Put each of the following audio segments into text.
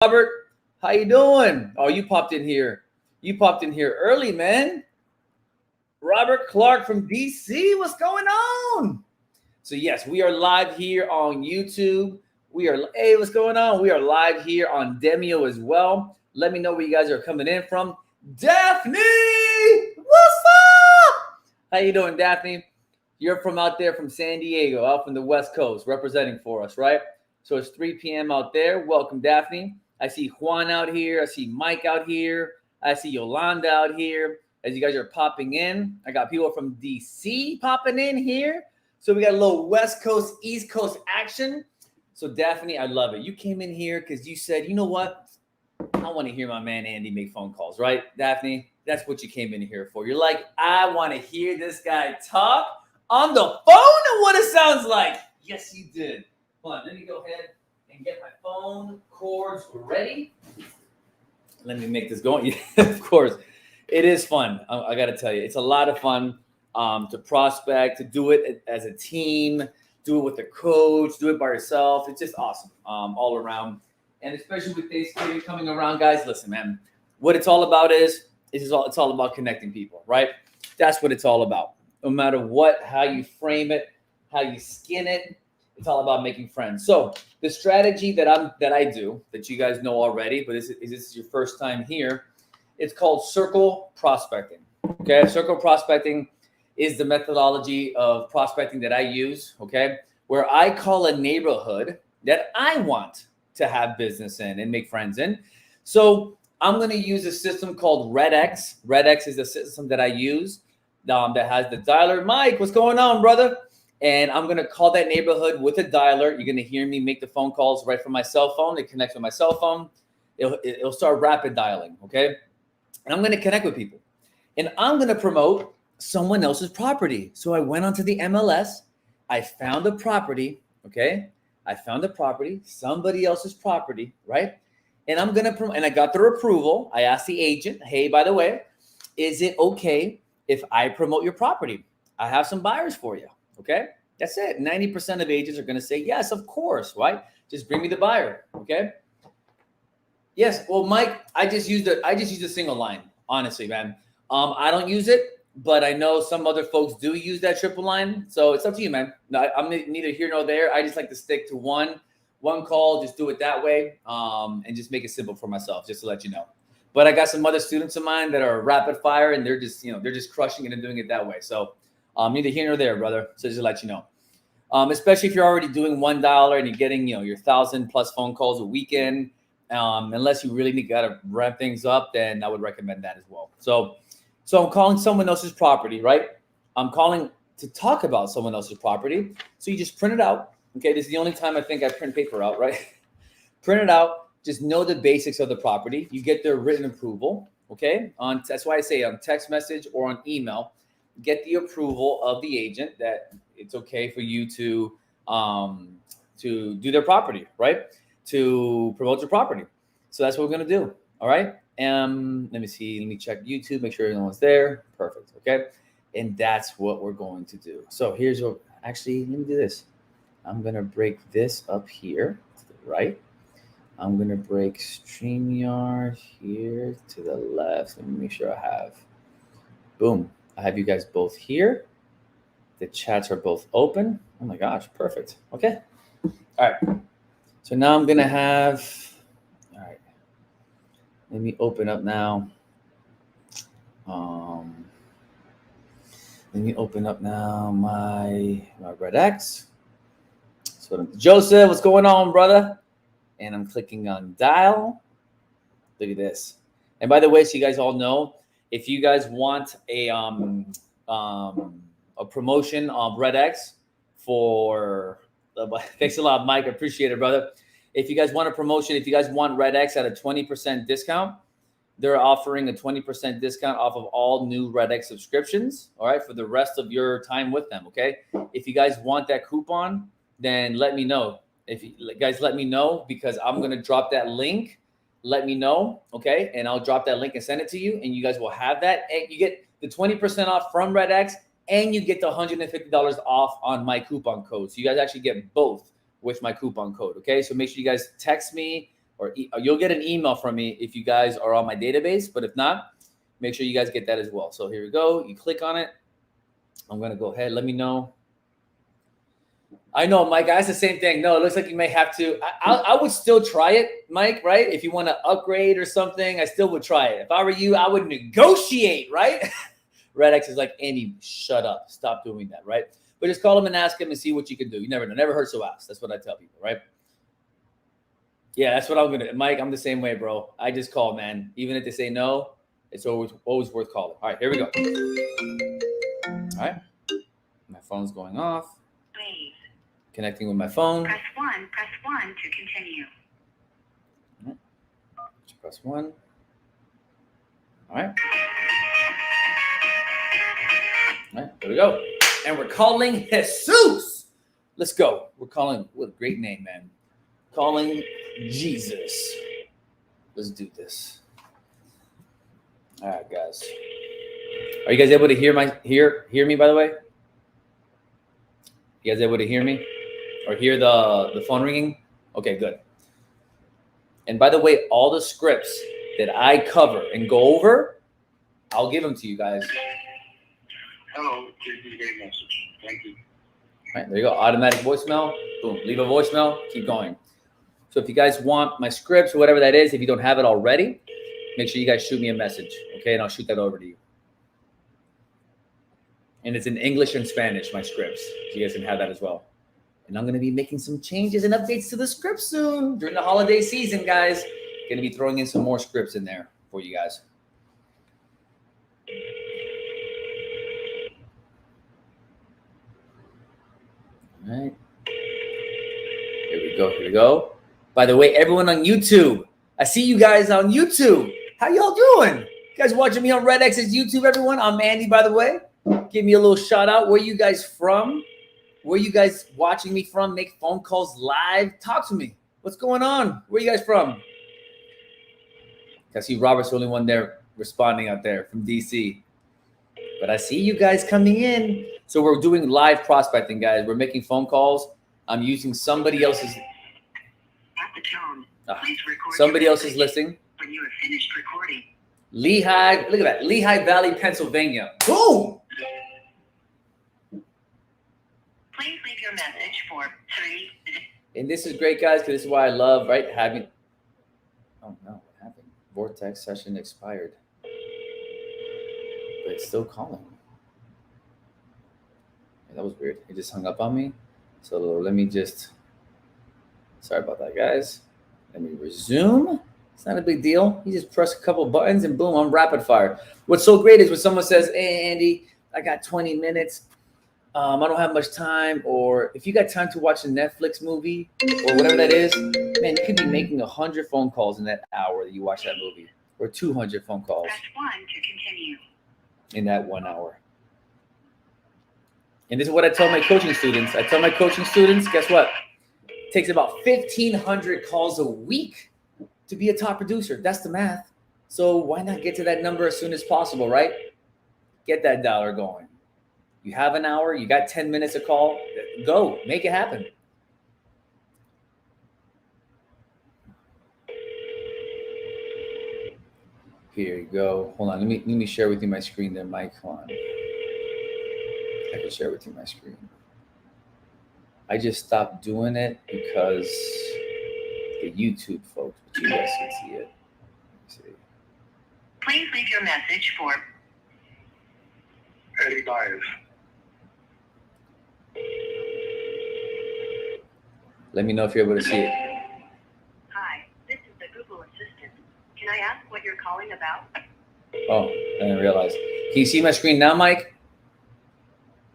Robert, how you doing? Oh, you popped in here. You popped in here early, man. Robert Clark from DC. What's going on? So yes, we are live here on YouTube. Hey, what's going on? We are live here on Demio as well. Let me know where you guys are coming in from. Daphne, what's up? How you doing, Daphne? You're from out there from San Diego, out from the West Coast, representing for us, right? So it's 3 p.m. out there. Welcome, Daphne. I see Juan out here. I see Mike out here. I see Yolanda out here. As you guys are popping in, I got people from DC popping in here. So we got a little West Coast, East Coast action. So Daphne, I love it. You came in here because you said, you know what? I want to hear my man Andy make phone calls, right? Daphne, that's what you came in here for. You're like, I want to hear this guy talk on the phone and what it sounds like. Yes, you did. Hold on, let me go ahead and get my phone cords ready. Let me make this going. Of course, it is fun. I got to tell you, it's a lot of fun to prospect, to do it as a team, do it with a coach, do it by yourself. It's just awesome all around. And especially with Thanksgiving coming around, guys, listen, man, what it's all about it's all about connecting people, right? That's what it's all about. No matter what, how you frame it, how you skin it, it's all about making friends. So the strategy that I do, that you guys know already, but this is your first time here, it's called circle prospecting. Okay, circle prospecting is the methodology of prospecting that I use. Okay, where I call a neighborhood that I want to have business in and make friends in. So I'm going to use a system called REDX. REDX is the system that I use that has the dialer. Mike, what's going on, brother? And I'm going to call that neighborhood with a dialer. You're going to hear me make the phone calls right from my cell phone. It connects with my cell phone. It'll start rapid dialing, okay? And I'm going to connect with people. And I'm going to promote someone else's property. So I went onto the MLS. I found a property, okay? I found a property, somebody else's property, right? And I'm going to and I got their approval. I asked the agent, hey, by the way, is it okay if I promote your property? I have some buyers for you. Okay, that's it. 90% of agents are going to say, yes, of course, right? Just bring me the buyer. Okay. Yes. Well, Mike, I just used a single line. Honestly, man. I don't use it, but I know some other folks do use that triple line. So it's up to you, man. No, I'm neither here nor there. I just like to stick to one call, just do it that way. And just make it simple for myself, just to let you know. But I got some other students of mine that are rapid fire and they're just crushing it and doing it that way. So neither here nor there, brother. So just to let you know, especially if you're already doing $1 and you're getting, your 1,000+ phone calls a weekend, unless you really got to ramp things up, then I would recommend that as well. So I'm calling someone else's property, right? I'm calling to talk about someone else's property. So you just print it out. Okay. This is the only time I think I print paper out, right? Print it out. Just know the basics of the property. You get their written approval. Okay. That's why I say on text message or on email, get the approval of the agent that it's okay for you to do their property, right? To promote your property. So that's what we're going to do. All right. Let me see. Let me check YouTube, make sure everyone's there. Perfect. Okay. And that's what we're going to do. So here's what, actually, let me do this. I'm going to break this up here to the right. I'm going to break StreamYard here to the left. Let me make sure I have, boom. I have you guys both here. The chats are both open. Oh my gosh, perfect. Okay. All right. So now I'm going to have, all right. Let me open up now. Let me open up now my REDX. So Joseph, what's going on, brother? And I'm clicking on dial. Look at this. And by the way, so you guys all know, if you guys want a promotion of REDX for, thanks a lot, Mike. I appreciate it, brother. If you guys want a promotion, if you guys want REDX at a 20% discount, they're offering a 20% discount off of all new REDX subscriptions, all right, for the rest of your time with them, okay? If you guys want that coupon, then let me know. If you guys let me know, because I'm going to drop that link. Let me know, okay? And I'll drop that link and send it to you, and you guys will have that. And you get the 20% off from REDX, and you get the $150 off on my coupon code. So you guys actually get both with my coupon code, okay? So make sure you guys text me or you'll get an email from me if you guys are on my database. But if not, make sure you guys get that as well. So here we go. You click on it. I'm going to go ahead. Let me know. I know, Mike. That's the same thing. No, it looks like you may have to. I would still try it, Mike, right? If you want to upgrade or something, I still would try it. If I were you, I would negotiate, right? REDX is like, Andy, shut up. Stop doing that, right? But just call him and ask him and see what you can do. You never know. Never hurts to ask. That's what I tell people, right? Yeah, that's what I'm going to do. Mike, I'm the same way, bro. I just call, man. Even if they say no, it's always worth calling. All right, here we go. All right. My phone's going off. Please. Connecting with my phone. Press 1 to continue. All right. Just press 1. All right. All right, there we go. And we're calling Jesus. Let's go. We're calling, what a great name, man. Calling Jesus. Let's do this. All right, guys. Are you guys able to hear me, by the way? You guys able to hear me? Or hear the phone ringing? Okay, good. And by the way, all the scripts that I cover and go over, I'll give them to you guys. Hello, please leave a message. Thank you. All right, there you go. Automatic voicemail. Boom. Leave a voicemail. Keep going. So if you guys want my scripts or whatever that is, if you don't have it already, make sure you guys shoot me a message, okay? And I'll shoot that over to you. And it's in English and Spanish, my scripts. So you guys can have that as well. And I'm going to be making some changes and updates to the script soon during the holiday season, guys. Going to be throwing in some more scripts in there for you guys. All right. Here we go. Here we go. By the way, everyone on YouTube, I see you guys on YouTube. How y'all doing? You guys watching me on REDX's YouTube, everyone? I'm Andy, by the way. Give me a little shout out. Where you guys from? Where you guys watching me from? Make phone calls live. Talk to me. What's going on? Where you guys from? I see Robert's the only one there responding out there from DC. But I see you guys coming in. So we're doing live prospecting, guys. We're making phone calls. I'm using somebody else's. At the tone, please record somebody else's listing. When you have finished recording. Lehigh, look at that. Lehigh Valley, Pennsylvania. Boom! Please leave your message for 3. And this is great, guys, because this is why I love, right, having. Oh, no, what happened? Vortex session expired. But it's still calling. Yeah, that was weird. It just hung up on me. So let me just. Sorry about that, guys. Let me resume. It's not a big deal. You just press a couple buttons and boom, I'm rapid fire. What's so great is when someone says, hey, Andy, I got 20 minutes. I don't have much time. Or if you got time to watch a Netflix movie or whatever that is, man, you could be making 100 phone calls in that hour that you watch that movie, or 200 phone calls. Press 1 to continue. In that 1 hour. And this is what I tell my coaching students. I tell my coaching students, guess what? It takes about 1,500 calls a week to be a top producer. That's the math. So why not get to that number as soon as possible, right? Get that dollar going. You have an hour, you got 10 minutes to call, go, make it happen. Here you go. Hold on, let me share with you my screen there, Mike. Hold on. I can share with you my screen. I just stopped doing it because the YouTube folks, but you guys can see it. Let's see. Please leave your message for Eddie Myers. Let me know if you're able to see it. Hi, this is the Google Assistant. Can I ask what you're calling about? Oh, I didn't realize. Can you see my screen now, Mike?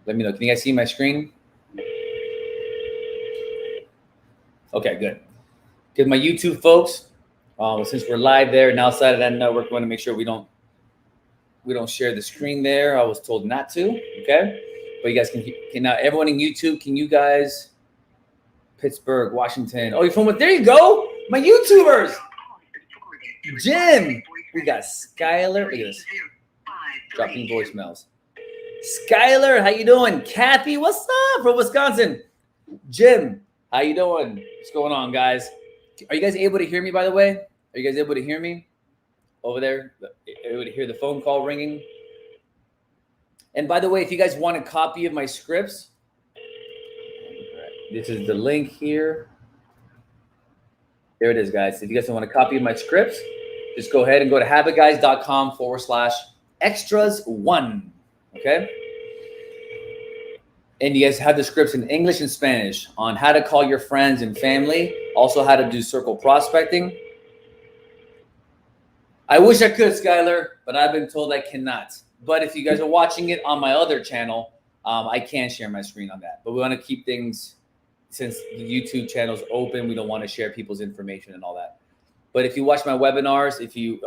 Let me know. Can you guys see my screen? Okay, good. Because my YouTube folks, since we're live there and outside of that network, we want to make sure we don't share the screen there. I was told not to. Okay, but you guys can now. Everyone in YouTube, can you guys? Pittsburgh, Washington. Oh, you're from what? There you go. My YouTubers. Jim. We got Skylar. Look at this. Dropping voicemails. Skylar, how you doing? Kathy, what's up from Wisconsin? Jim, how you doing? What's going on, guys? Are you guys able to hear me, by the way? Are you guys able to hear me over there? Able to hear the phone call ringing? And by the way, if you guys want a copy of my scripts, this is the link here. There it is, guys. If you guys want a copy of my scripts, just go ahead and go to habitguys.com/extras1. Okay? And you guys have the scripts in English and Spanish on how to call your friends and family, also how to do circle prospecting. I wish I could, Skylar, but I've been told I cannot. But if you guys are watching it on my other channel, I can share my screen on that. But we want to keep things, since the YouTube channel is open, we don't want to share people's information and all that. But if you watch my webinars, if you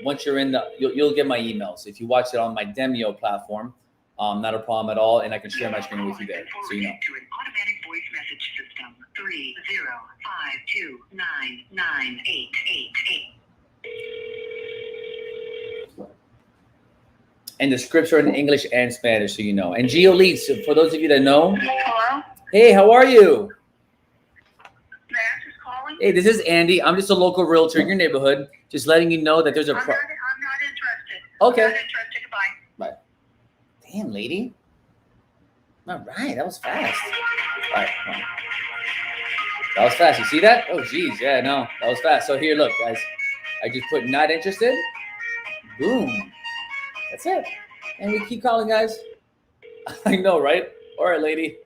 once you're in the, you'll get my emails. If you watch it on my Demio platform, not a problem at all, and I can share my screen with you there, so you know. To an automatic voice message system 305299888. And the scripts are in English and Spanish, so you know. And Gio Leeds, for those of you that know. Hello? Hey, how are you? Max is calling? Hey, this is Andy. I'm just a local realtor in your neighborhood. Just letting you know that there's a I'm not interested. Okay. I'm not interested. Goodbye. Bye. Damn, lady. All right, that was fast. All right. Well, that was fast. You see that? Oh, geez. Yeah, no, that was fast. So here, look, guys. I just put not interested. Boom. That's it. And we keep calling, guys. I know, right? All right, lady.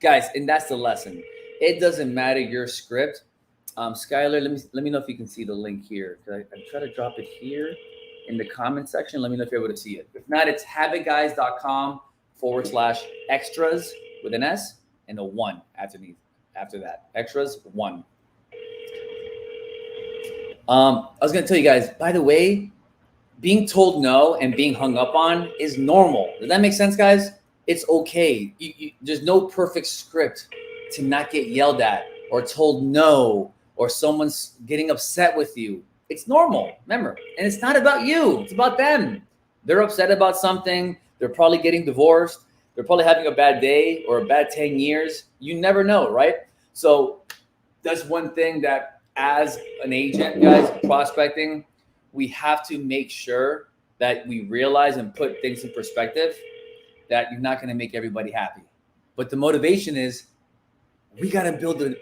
Guys, and that's the lesson. It doesn't matter your script. Skylar, let me know if you can see the link here. I try to drop it here in the comment section. Let me know if you're able to see it. If not, it's habitguys.com/extras with an S and a 1 after that. Extras 1. I was gonna tell you guys, by the way, being told no and being hung up on is normal. Does that make sense, guys? It's okay. There's no perfect script to not get yelled at or told no or someone's getting upset with you. It's normal, remember. And it's not about you. It's about them. They're upset about something. They're probably getting divorced. They're probably having a bad day or a bad 10 years. You never know, right? So that's one thing that as an agent, guys, prospecting, we have to make sure that we realize and put things in perspective that you're not going to make everybody happy. But the motivation is we got to build a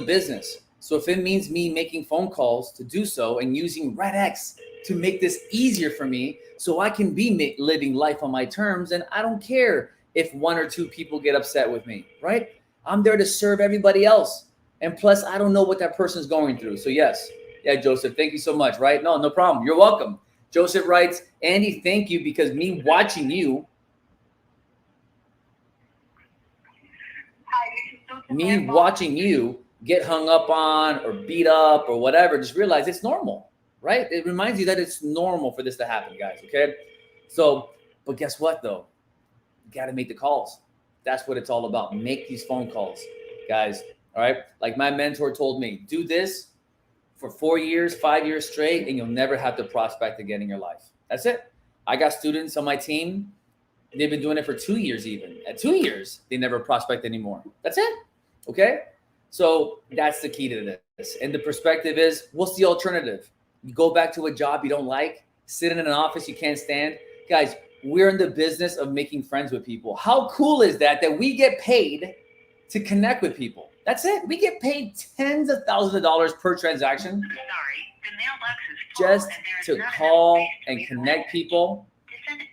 business. So if it means me making phone calls to do so and using REDX to make this easier for me so I can be living life on my terms, and I don't care if 1 or 2 people get upset with me, right? I'm there to serve everybody else. And plus, I don't know what that person's going through. So yes, yeah, Joseph, thank you so much, right? No problem. You're welcome. Joseph writes, Andy, thank you, because me watching you get hung up on or beat up or whatever, just realize it's normal, right? It reminds you that it's normal for this to happen, guys, okay? So, but guess what, though? You got to make the calls. That's what it's all about. Make these phone calls, guys, all right? Like my mentor told me, do this for 4 years, 5 years straight, and you'll never have to prospect again in your life. That's it. I got students on my team. They've been doing it for 2 years even. At 2 years, they never prospect anymore. That's it. Okay? So that's the key to this. And the perspective is, what's the alternative? You go back to a job you don't like, sit in an office you can't stand. Guys, we're in the business of making friends with people. How cool is that we get paid to connect with people? That's it. We get paid tens of thousands of dollars per transaction. Sorry, the mailbox is full just and there is to not call enough space to and leave a connect message. people,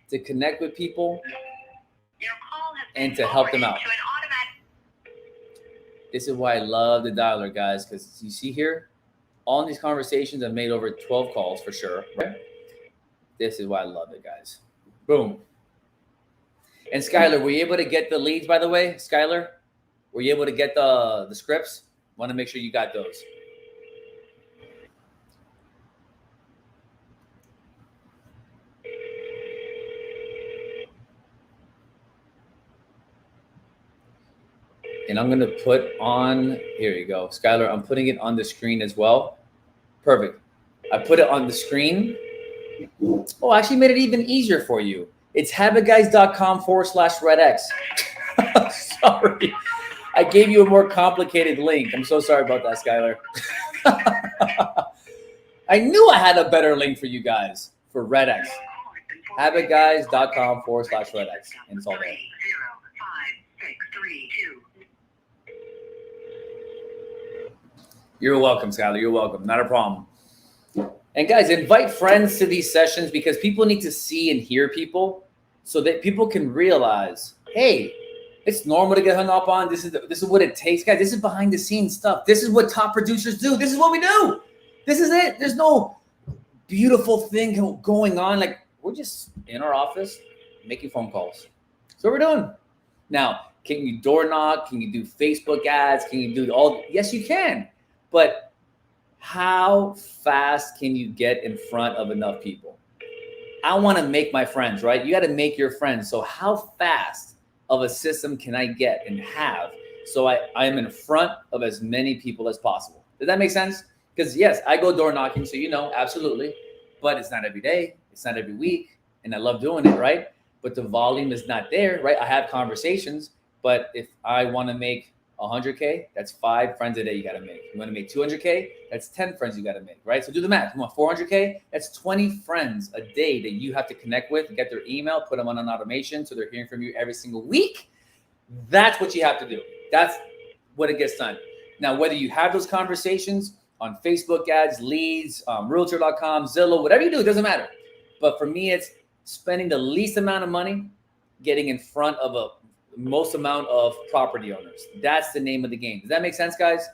To to connect with people, Your call has been and to help them out. forwarded to an automatic. This is why I love the dialer, guys, because you see here, all these conversations I've made over 12 calls for sure. Right? This is why I love it, guys. Boom. And Skylar, were you able to get the leads, by the way? Skylar, were you able to get the scripts? Want to make sure you got those. And I'm going to put on, here you go. Skylar, I'm putting it on the screen as well. Perfect. I put it on the screen. Oh, I actually made it even easier for you. It's habitguys.com/REDX. Sorry. I gave you a more complicated link. I'm so sorry about that, Skylar. I knew I had a better link for you guys for REDX. habitguys.com/REDX. And it's all there. You're welcome, Skylar. You're welcome. Not a problem. And guys, invite friends to these sessions because people need to see and hear people so that people can realize, hey, it's normal to get hung up on. This is what it takes, guys. This is behind the scenes stuff. This is what top producers do. This is what we do. This is it. There's no beautiful thing going on. Like, we're just in our office making phone calls. That's what we're doing. Now, can you door knock? Can you do Facebook ads? Can you do all? Yes, you can. But how fast can you get in front of enough people? I want to make my friends, right? You got to make your friends. So how fast of a system can I get and have so I am in front of as many people as possible? Does that make sense? Because yes, I go door knocking, so you know, absolutely. But it's not every day. It's not every week. And I love doing it, right? But the volume is not there, right? I have conversations, but if I want to make 100K, that's 5 friends a day you got to make. You want to make 200K, that's 10 friends you got to make, right? So do the math. You want 400K, that's 20 friends a day that you have to connect with, get their email, put them on an automation so they're hearing from you every single week. That's what you have to do. That's what it gets done. Now, whether you have those conversations on Facebook ads, leads, realtor.com, Zillow, whatever you do, it doesn't matter. But for me, it's spending the least amount of money, getting in front of a most amount of property owners. That's the name of the game. Does that make sense, guys?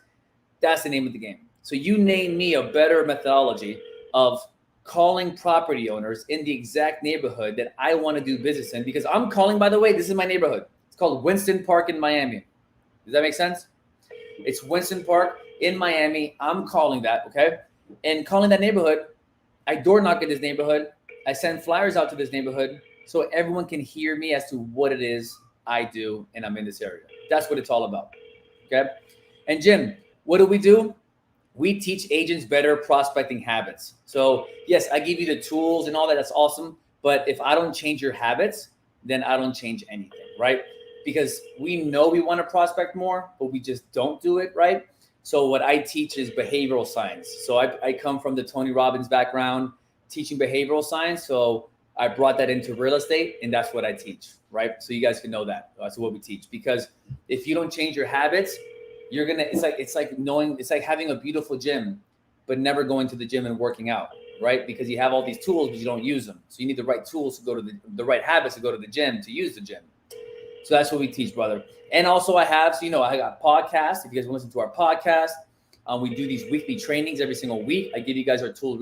That's the name of the game. So you name me a better methodology of calling property owners in the exact neighborhood that I want to do business in, because I'm calling, by the way, this is my neighborhood. It's called Winston Park in Miami. Does that make sense? It's Winston Park in Miami. I'm calling that, okay? And calling that neighborhood, I door knock in this neighborhood. I send flyers out to this neighborhood so everyone can hear me as to what it is I do, and I'm in this area. That's what it's all about, okay? And Jim, what do? We teach agents better prospecting habits. So yes, I give you the tools and all that. That's awesome. But if I don't change your habits, then I don't change anything, right? Because we know we want to prospect more, but we just don't do it, right? So what I teach is behavioral science. So I come from the Tony Robbins background, teaching behavioral science. So I brought that into real estate, and that's what I teach, right? So you guys can know that. That's what we teach. Because if you don't change your habits, you're gonna. It's like having a beautiful gym, but never going to the gym and working out, right? Because you have all these tools, but you don't use them. So you need the right tools to go to the right habits to go to the gym, to use the gym. So that's what we teach, brother. And also I have, so I got podcasts. If you guys want to listen to our podcast, we do these weekly trainings every single week. I give you guys our tools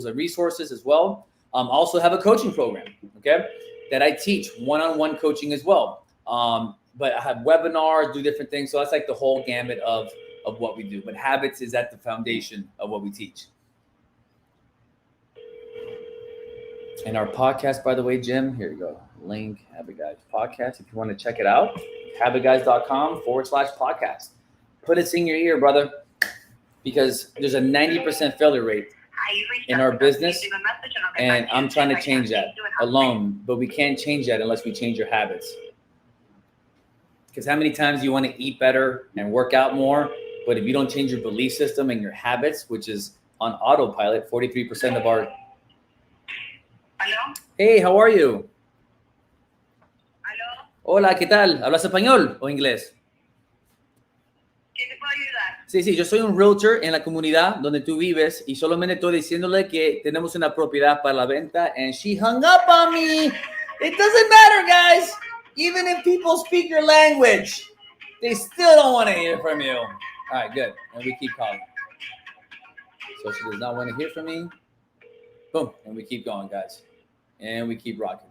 and resources as well. I also have a coaching program, okay, that I teach one-on-one coaching as well. But I have webinars, do different things. So that's like the whole gamut of what we do. But habits is at the foundation of what we teach. And our podcast, by the way, Jim, here you go. Link, Habit Guys podcast. If you want to check it out, habitguys.com/podcast. Put it in your ear, brother, because there's a 90% failure rate in our business. And I'm trying to change that alone, but we can't change that unless we change your habits. Because how many times do you want to eat better and work out more? But if you don't change your belief system and your habits, which is on autopilot, 43% of our... Hello? Hey, how are you? Hello? Hola, ¿qué tal? ¿Hablas español o inglés? ¿Qué te puedo ayudar? Sí, yo soy un realtor en la comunidad donde tú vives y solamente estoy diciéndole que tenemos una propiedad para la venta, and she hung up on me. It doesn't matter, guys. Even if people speak your language, they still don't want to hear from you. All right, good. And we keep calling. So she does not want to hear from me. Boom. And we keep going, guys. And we keep rocking.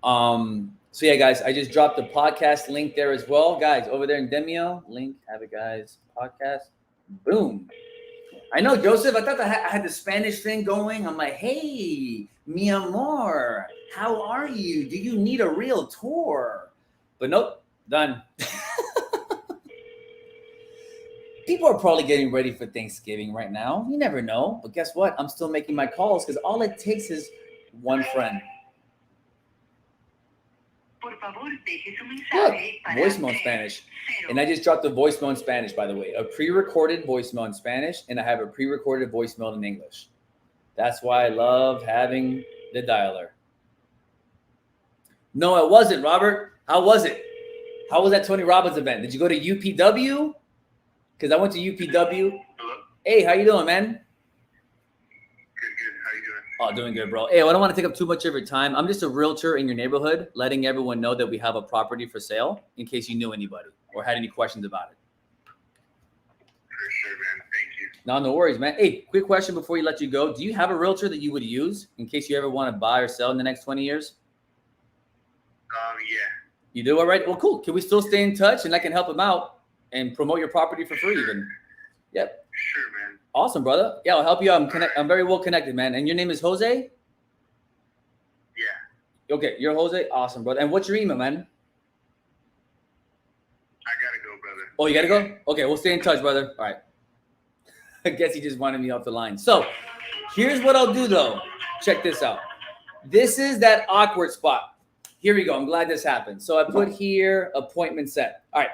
So yeah, guys, I just dropped the podcast link there as well. Guys, over there in Demio, link, Habit Guys podcast. Boom. I know, Joseph, I thought I had the Spanish thing going. I'm like, hey, mi amor, how are you? Do you need a real tour? But nope, done. People are probably getting ready for Thanksgiving right now. You never know. But guess what? I'm still making my calls because all it takes is one friend. Por favor, deje su Look, mensaje para voicemail in 3, Spanish. 0. And I just dropped a voicemail in Spanish, by the way. A pre-recorded voicemail in Spanish, and I have a pre-recorded voicemail in English. That's why I love having the dialer. No, it wasn't, Robert. How was it? How was that Tony Robbins event? Did you go to UPW? Because I went to UPW. Hello? Hey, how you doing, man? Good. How you doing? Oh, doing good, bro. Hey, I don't want to take up too much of your time. I'm just a realtor in your neighborhood, letting everyone know that we have a property for sale in case you knew anybody or had any questions about it. For sure, man. Thank you. No worries, man. Hey, quick question before you let you go. Do you have a realtor that you would use in case you ever want to buy or sell in the next 20 years? Yeah. You do? All right. Well, cool. Can we still stay in touch and I can help him out and promote your property for free even? Yep. Sure, man. Awesome, brother. Yeah, I'll help you out. I'm very well connected, man. And your name is Jose? Yeah. Okay, you're Jose? Awesome, brother. And what's your email, man? I gotta go, brother. Oh, you gotta go? Okay, we'll stay in touch, brother. All right. I guess he just wanted me off the line. So here's what I'll do, though. Check this out. This is that awkward spot. Here we go. I'm glad this happened. So I put here, appointment set. All right.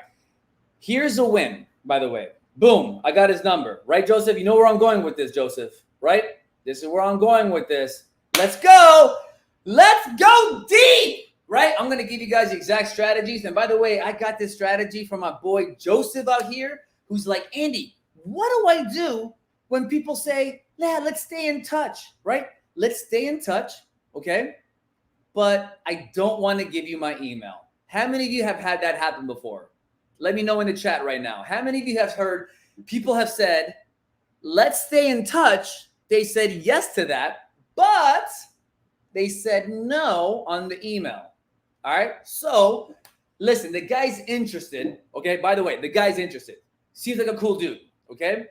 Here's a win, by the way. Boom. I got his number. Right, Joseph? You know where I'm going with this, Joseph. Right? This is where I'm going with this. Let's go. Let's go deep. Right? I'm going to give you guys the exact strategies. And by the way, I got this strategy from my boy Joseph out here, who's like, Andy, what do I do when people say, yeah, let's stay in touch, right? Let's stay in touch, okay? But I don't want to give you my email. How many of you have had that happen before? Let me know in the chat right now. How many of you have heard people have said, let's stay in touch? They said yes to that, but they said no on the email. All right. So listen, the guy's interested. Okay. By the way, the guy's interested. Seems like a cool dude. Okay.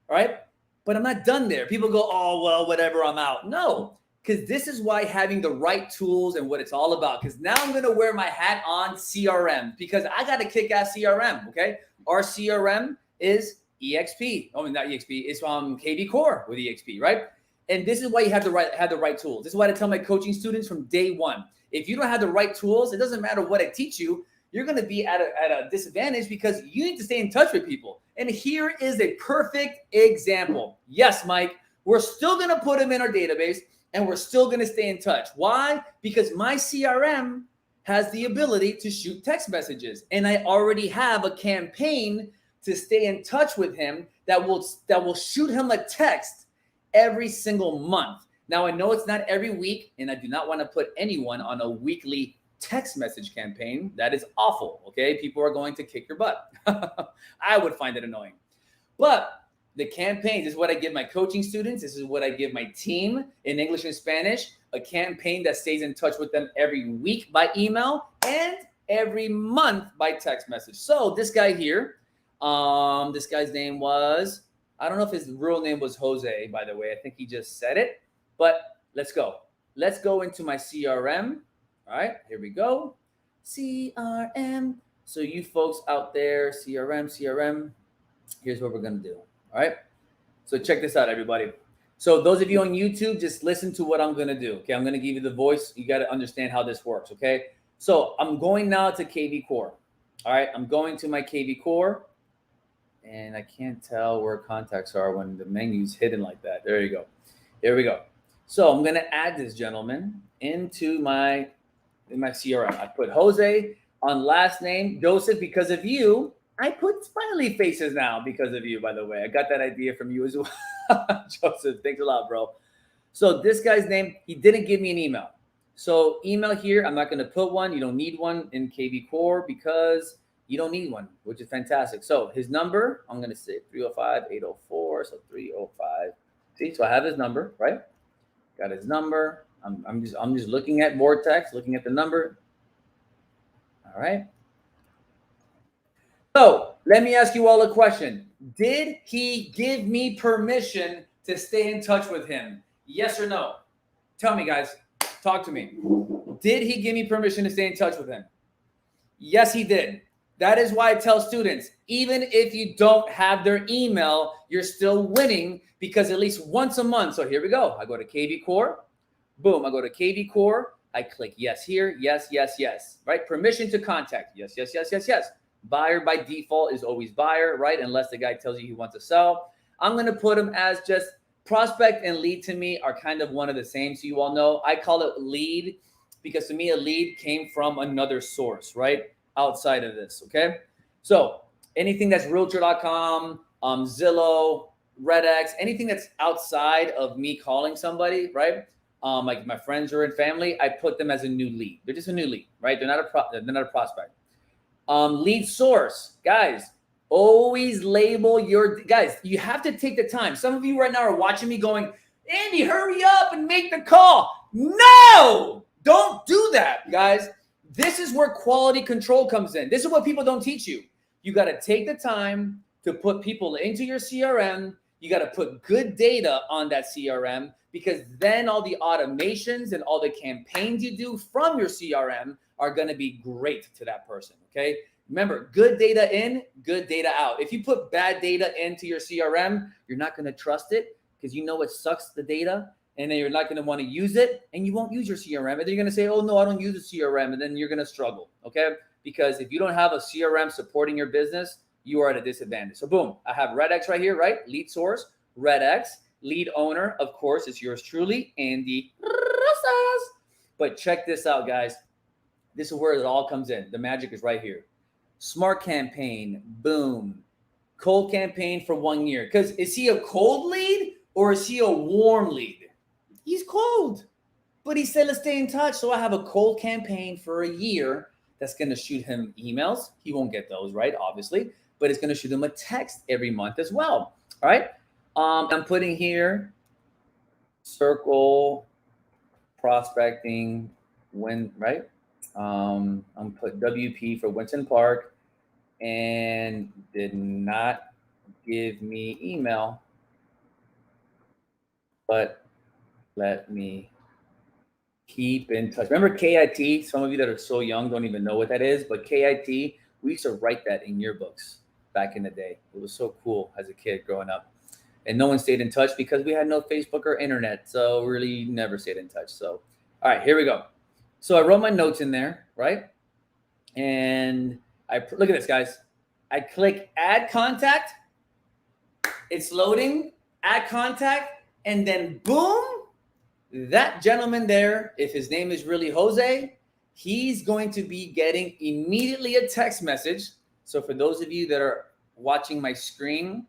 All right. But I'm not done there. People go, oh, well, whatever, I'm out. No, because this is why having the right tools and what it's all about. Because now I'm going to wear my hat on CRM because I got a kick-ass CRM. Okay. Our CRM is EXP. Oh, not EXP. It's from KV Core with EXP, right? And this is why you have the right tools. This is why I tell my coaching students from day one. If you don't have the right tools, it doesn't matter what I teach you. You're going to be at a disadvantage because you need to stay in touch with people. And here is a perfect example. Yes, Mike, we're still going to put them in our database and we're still going to stay in touch. Why? Because my CRM has the ability to shoot text messages. And I already have a campaign to stay in touch with him that will shoot him a text every single month. Now, I know it's not every week, and I do not want to put anyone on a weekly text message campaign. That is awful, okay? People are going to kick your butt. I would find it annoying. But the campaigns is what I give my coaching students. This is what I give my team in English and Spanish, a campaign that stays in touch with them every week by email and every month by text message. So this guy here, this guy's name was, I don't know if his real name was Jose, by the way. I think he just said it. But let's go. Let's go into my CRM. All right, here we go. CRM. So you folks out there, CRM. Here's what we're going to do. All right. So check this out, everybody. So those of you on YouTube, just listen to what I'm going to do. Okay. I'm going to give you the voice. You got to understand how this works. Okay. So I'm going now to KV Core. All right. I'm going to my KV Core. And I can't tell where contacts are when the menu's hidden like that. There you go. Here we go. So I'm going to add this gentleman into my CRM. I put Jose on last name, Joseph, because of you. I put smiley faces now because of you, by the way. I got that idea from you as well. Joseph, thanks a lot, bro. So this guy's name, he didn't give me an email. So email here, I'm not going to put one. You don't need one in KV Core because you don't need one, which is fantastic. So his number, I'm going to say 305-804. So 305. See, so I have his number, right? Got his number. I'm just looking at Vortex, looking at the number. All right. So let me ask you all a question. Did he give me permission to stay in touch with him? Yes or no? Tell me, guys. Talk to me. Did he give me permission to stay in touch with him? Yes, he did. That is why I tell students, even if you don't have their email, you're still winning because at least once a month. So here we go. I go to KV Core. Boom. I go to KV Core. I click yes here, yes, yes, yes, right? Permission to contact, yes, yes, yes, yes, yes. Buyer by default is always buyer, right? Unless the guy tells you he wants to sell. I'm going to put him as just prospect and lead to me are kind of one of the same. So you all know I call it lead because to me, a lead came from another source, right? Outside of this, okay? So anything that's realtor.com, Zillow, REDX, anything that's outside of me calling somebody, right? Like my friends or in family, I put them as a new lead. They're just a new lead, right? They're not a prospect. Lead source, guys. Always label your guys. You have to take the time. Some of you right now are watching me going, Andy, hurry up and make the call. No, don't do that, guys. This is where quality control comes in. This is what people don't teach you. You got to take the time to put people into your CRM. You got to put good data on that CRM because then all the automations and all the campaigns you do from your CRM are going to be great to that person, okay? Remember, good data in, good data out. If you put bad data into your CRM, you're not going to trust it because you know it sucks the data, and then you're not going to want to use it, and you won't use your CRM. And then you're going to say, oh, no, I don't use a CRM, and then you're going to struggle, okay? Because if you don't have a CRM supporting your business, you are at a disadvantage. So boom, I have REDX right here, right? Lead source, REDX, lead owner, of course, it's yours truly, Andy Rosas. But check this out, guys. This is where it all comes in. The magic is right here. Smart campaign, boom. Cold campaign for 1 year. Because is he a cold lead or is he a warm lead? He's cold. But he said, let's stay in touch. So I have a cold campaign for a year that's going to shoot him emails. He won't get those, right? Obviously. But it's going to shoot him a text every month as well. All right. I'm putting here circle prospecting when, right? I'm put WP for Winston Park and did not give me email, but let me keep in touch. Remember KIT? Some of you that are so young don't even know what that is, but KIT, we used to write that in yearbooks back in the day. It was so cool as a kid growing up. And no one stayed in touch because we had no Facebook or internet. So really never stayed in touch. So, all right, here we go. So I wrote my notes in there, right? And look at this, guys. I click add contact. It's loading, add contact, and then boom, that gentleman there, if his name is really Jose, he's going to be getting immediately a text message. So for those of you that are watching my screen,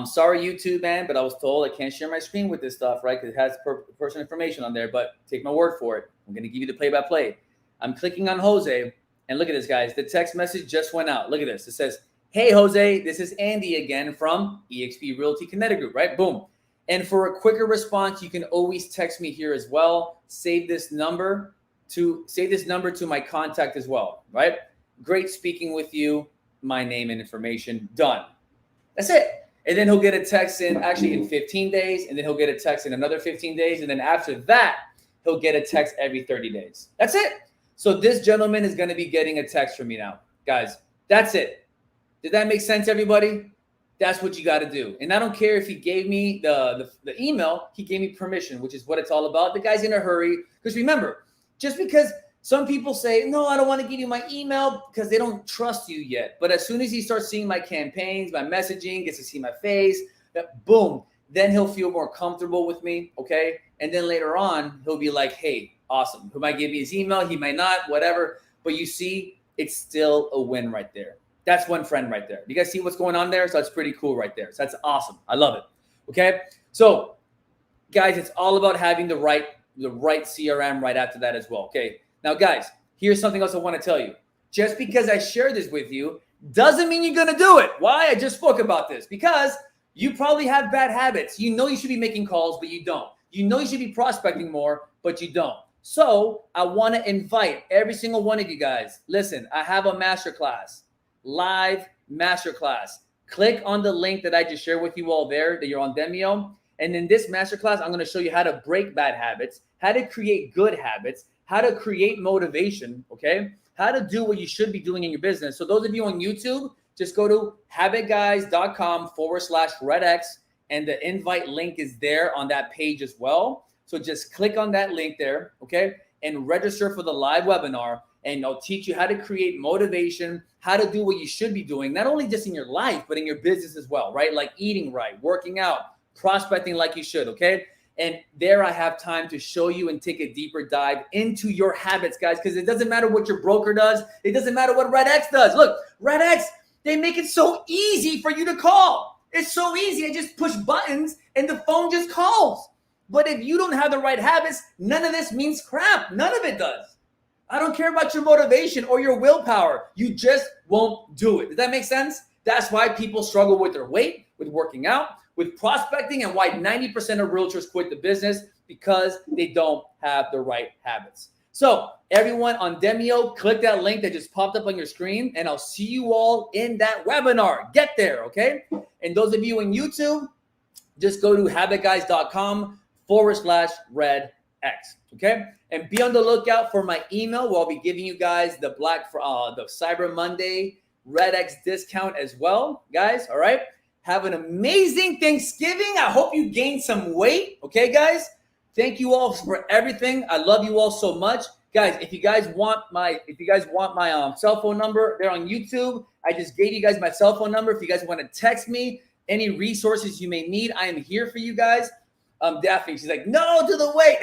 sorry, YouTube, man, but I was told I can't share my screen with this stuff, right? Because it has personal information on there, but take my word for it. I'm going to give you the play-by-play. I'm clicking on Jose, and look at this, guys. The text message just went out. Look at this. It says, hey, Jose, this is Andy again from eXp Realty Kinetic Group, right? Boom. And for a quicker response, you can always text me here as well. Save this number to my contact as well, right? Great speaking with you. My name and information, done. That's it. And then he'll get a text in 15 days, and then he'll get a text in another 15 days. And then after that, he'll get a text every 30 days. That's it. So this gentleman is going to be getting a text from me now. Guys, that's it. Did that make sense, everybody? That's what you got to do. And I don't care if he gave me the email, he gave me permission, which is what it's all about. The guy's in a hurry. Because remember, just because some people say, no, I don't want to give you my email because they don't trust you yet. But as soon as he starts seeing my campaigns, my messaging, gets to see my face, boom, then he'll feel more comfortable with me, okay? And then later on, he'll be like, hey, awesome. He might give me his email, he might not, whatever. But you see, it's still a win right there. That's one friend right there. You guys see what's going on there? So that's pretty cool right there. So that's awesome. I love it, okay? So, guys, it's all about having the right CRM right after that as well, okay? Now, guys, here's something else I want to tell you. Just because I share this with you doesn't mean you're going to do it. Why? I just spoke about this. Because you probably have bad habits. You know you should be making calls, but you don't. You know you should be prospecting more, but you don't. So I want to invite every single one of you guys. Listen, I have a masterclass, live masterclass. Click on the link that I just shared with you all there that you're on Demio. And in this masterclass, I'm going to show you how to break bad habits, how to create good habits, how to create motivation, okay? How to do what you should be doing in your business. So those of you on YouTube, just go to habitguys.com/REDX, and the invite link is there on that page as well. So just click on that link there, okay? and register for the live webinar. And I'll teach you how to create motivation, how to do what you should be doing, not only just in your life, but in your business as well, right? Like eating right, working out, prospecting like you should, okay? And there I have time to show you and take a deeper dive into your habits, guys, because it doesn't matter what your broker does. It doesn't matter what REDX does. Look, REDX, they make it so easy for you to call. It's so easy. I just push buttons and the phone just calls. But if you don't have the right habits, none of this means crap. None of it does. I don't care about your motivation or your willpower. You just won't do it. Does that make sense? That's why people struggle with their weight, with working out, with prospecting, and why 90% of realtors quit the business, because they don't have the right habits. So everyone on Demio, click that link that just popped up on your screen, and I'll see you all in that webinar. Get there, okay? And those of you in YouTube, just go to habitguys.com/REDX, okay? And be on the lookout for my email where I'll be giving you guys the the Cyber Monday REDX discount as well, guys, all right? Have an amazing Thanksgiving. I hope you gained some weight, okay, guys? Thank you all for everything. I love you all so much. Guys, if you guys want my cell phone number, they're on YouTube. I just gave you guys my cell phone number. If you guys want to text me any resources you may need, I am here for you guys. Daphne, she's like, no to the weight.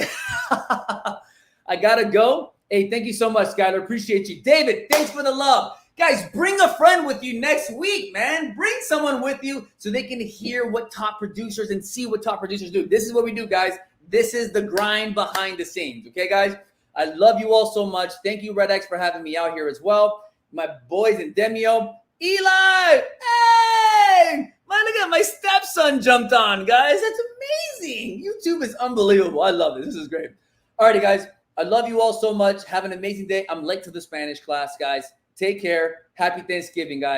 I gotta go. Hey, thank you so much, Skylar. Appreciate you. David, thanks for the love. Guys, bring a friend with you next week, man. Bring someone with you so they can hear what top producers and see what top producers do. This is what we do, guys. This is the grind behind the scenes, okay, guys? I love you all so much. Thank you, REDX, for having me out here as well. My boys in Demio. Eli! Hey! Look at my stepson jumped on, guys. That's amazing. YouTube is unbelievable. I love it. This is great. Alrighty, guys. I love you all so much. Have an amazing day. I'm late to the Spanish class, guys. Take care. Happy Thanksgiving, guys.